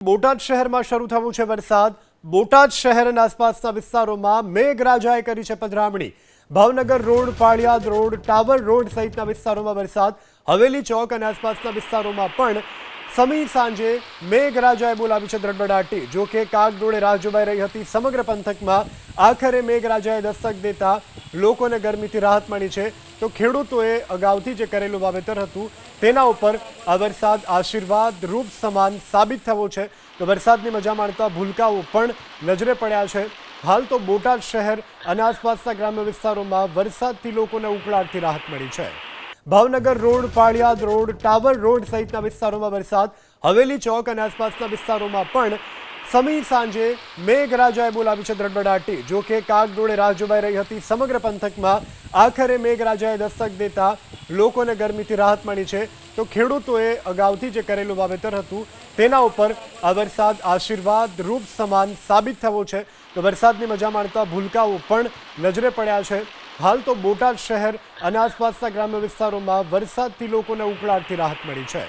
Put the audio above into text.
બોટાદ શહેરમાં શરૂ થયો છે વરસાદ। બોટાદ શહેર અને આસપાસના વિસ્તારોમાં મેઘરાજાએ કરી છે પધરામણી। Bhavnagar road, Paliyad road, tower road સહિતના વિસ્તારોમાં વરસાદ। હવેલી ચોક અને આસપાસના વિસ્તારોમાં પણ સમી સાંજે મેઘરાજાએ બોલાવી છે ધડબડાટી। જો કે કાગડોળે રાહ જોવાઈ રહી હતી સમગ્ર પંથકમાં। આખરે મેઘરાજાએ દસ્તક દેતા લોકોને ગરમીથી રાહત મળી છે, તો ખેડૂતોએ અગાઉથી જે કરેલું વાવેતર હતું તેના ઉપર આ વરસાદ આશીર્વાદ રૂપ સમાન સાબિત થયો છે। તો વરસાદની મજા માણતા ભૂલકાઓ પણ નજરે પડ્યા છે। હાલ તો બોટાદ શહેર અને આસપાસના ગ્રામ્ય વિસ્તારોમાં વરસાદથી લોકોને ઉકળાટથી રાહત મળી છે। Bhavnagar road, Paliyad road, tower road સહિતના વિસ્તારોમાં વરસાદ। હવેલી ચોક અને આસપાસના વિસ્તારોમાં પણ સમી સાંજે મેઘરાજાએ બોલાવી છે ધડબડાટી। જો કે કાગડોળે રાહ જોવાઈ રહી હતી સમગ્ર પંથકમાં। આખરે મેઘરાજાએ દસ્તક દેતા લોકોને ગરમીથી રાહત મળી છે, તો ખેડૂતોએ અગાઉથી જે કરેલું વાવેતર હતું તેના ઉપર આ વરસાદ આશીર્વાદ રૂપ સમાન સાબિત થયો છે। તો વરસાદની મજા માણતા ભૂલકાઓ પણ નજરે પડ્યા છે। હાલ તો બોટાદ શહેર અને આસપાસના ગ્રામ્ય વિસ્તારોમાં વરસાદથી લોકોને ઉકળાટથી રાહત મળી છે।